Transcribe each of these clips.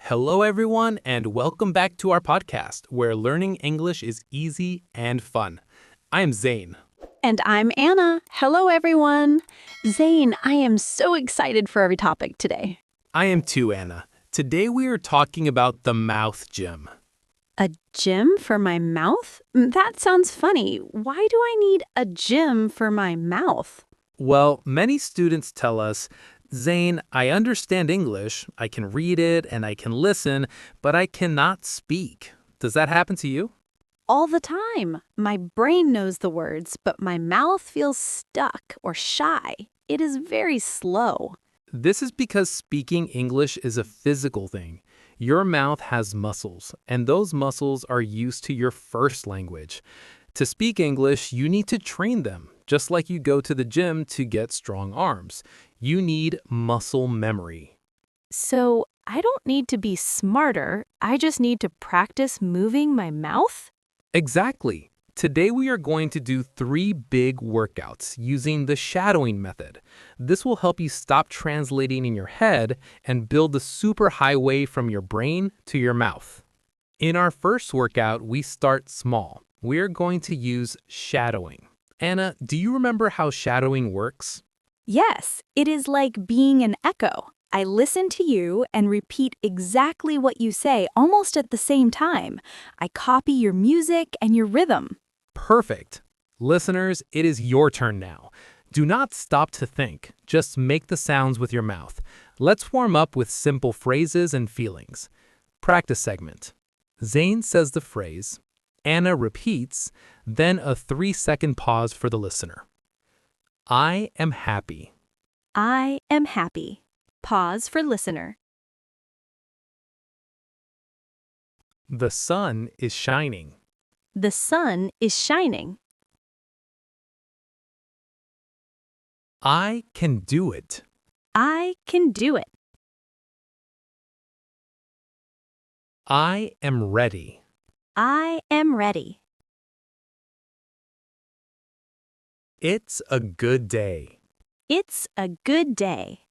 Hello, everyone, and welcome back to our podcast where learning English is easy and fun. I am Zane. And I'm Anna. Hello, everyone. Zane, I am so excited for every topic today. I am too, Anna. Today we are talking about the mouth gym. A gym for my mouth? That sounds funny. Why do I need a gym for my mouth? Well, many students tell us, Zane, I understand English, I can read it and I can listen, but I cannot speak. Does that happen to you? All the time. My brain knows the words, but my mouth feels stuck or shy. It is very slow. This is because speaking English is a physical thing. Your mouth has muscles, and those muscles are used to your first language. To speak English, you need to train them, just like you go to the gym to get strong arms. You need muscle memory. So I don't need to be smarter. I just need to practice moving my mouth? Exactly. Today we are going to do 3 big workouts using the shadowing method. This will help you stop translating in your head and build the superhighway from your brain to your mouth. In our first workout, we start small. We are going to use shadowing. Anna, do you remember how shadowing works? Yes, it is like being an echo. I listen to you and repeat exactly what you say almost at the same time. I copy your music and your rhythm. Perfect. Listeners, it is your turn now. Do not stop to think. Just make the sounds with your mouth. Let's warm up with simple phrases and feelings. Practice segment. Zane says the phrase, Anna repeats, then a 3-second pause for the listener. I am happy. I am happy. Pause for listener. The sun is shining. The sun is shining. I can do it. I can do it. I am ready. I am ready. It's a good day. It's a good day.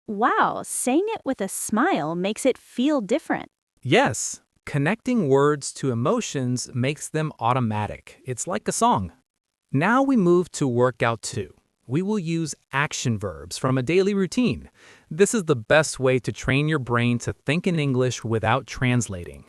Wow, saying it with a smile makes it feel different. Yes, connecting words to emotions makes them automatic. It's like a song. Now we move to workout 2. We will use action verbs from a daily routine. This is the best way to train your brain to think in English without translating.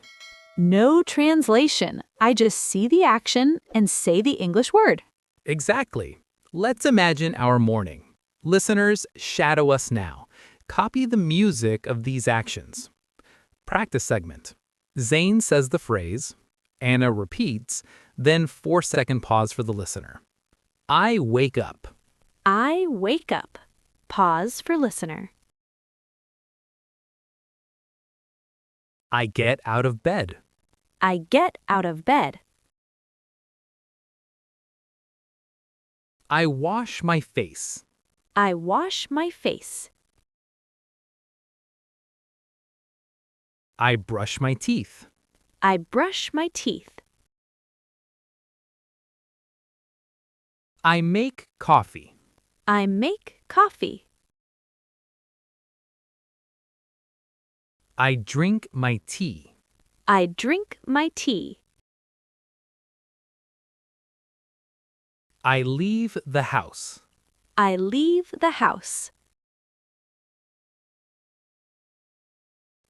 No translation. I just see the action and say the English word. Exactly. Let's imagine our morning. Listeners, shadow us now. Copy the music of these actions. Practice segment. Zane says the phrase, Anna repeats, then 4-second pause for the listener. I wake up. I wake up. Pause for listener. I get out of bed. I get out of bed. I wash my face. I wash my face. I brush my teeth. I brush my teeth. I make coffee. I make coffee. I drink my tea. I drink my tea. I leave the house. I leave the house.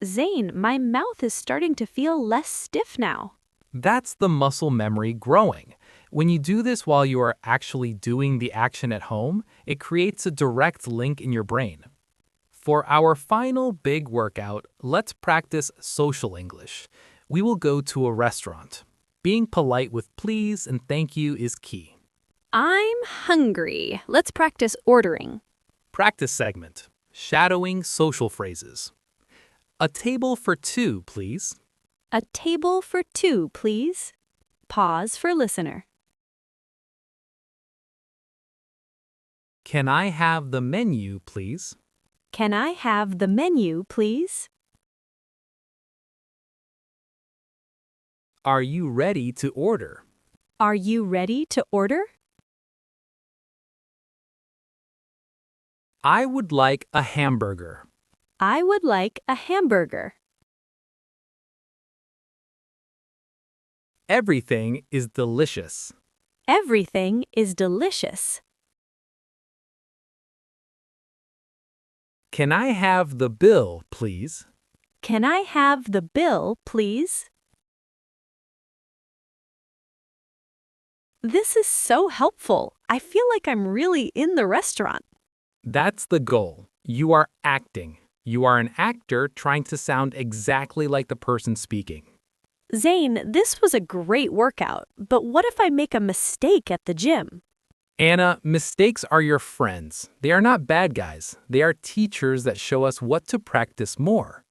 Zane, my mouth is starting to feel less stiff now. That's the muscle memory growing. When you do this while you are actually doing the action at home, it creates a direct link in your brain. For our final big workout, let's practice social English. We will go to a restaurant. Being polite with please and thank you is key. I'm hungry. Let's practice ordering. Practice segment. Shadowing social phrases. A table for 2, please. A table for 2, please. Pause for listener. Can I have the menu, please? Can I have the menu, please? Are you ready to order? Are you ready to order? I would like a hamburger. I would like a hamburger. Everything is delicious. Everything is delicious. Can I have the bill, please? Can I have the bill, please? This is so helpful. I feel like I'm really in the restaurant. That's the goal. You are acting. You are an actor trying to sound exactly like the person speaking. Zane, this was a great workout, but what if I make a mistake at the gym? Anna, mistakes are your friends. They are not bad guys. They are teachers that show us what to practice more.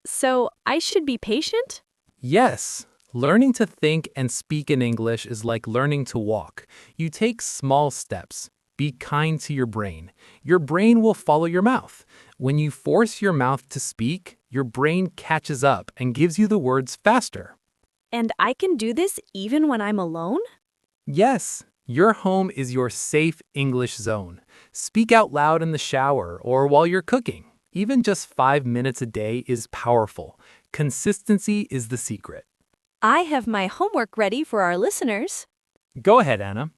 So I should be patient? Yes, learning to think and speak in English is like learning to walk. You take small steps. Be kind to your brain. Your brain will follow your mouth. When you force your mouth to speak, your brain catches up and gives you the words faster. And I can do this even when I'm alone? Yes, your home is your safe English zone. Speak out loud in the shower or while you're cooking. Even just 5 minutes a day is powerful. Consistency is the secret. I have my homework ready for our listeners. Go ahead, Anna.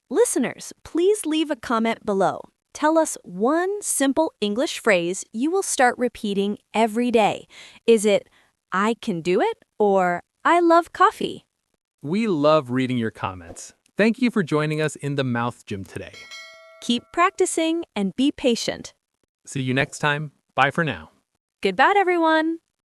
Listeners, please leave a comment below. Tell us one simple English phrase you will start repeating every day. Is it, I can do it, or I love coffee? We love reading your comments. Thank you for joining us in the Mouth Gym today. Keep practicing and be patient. See you next time. Bye for now. Goodbye, everyone.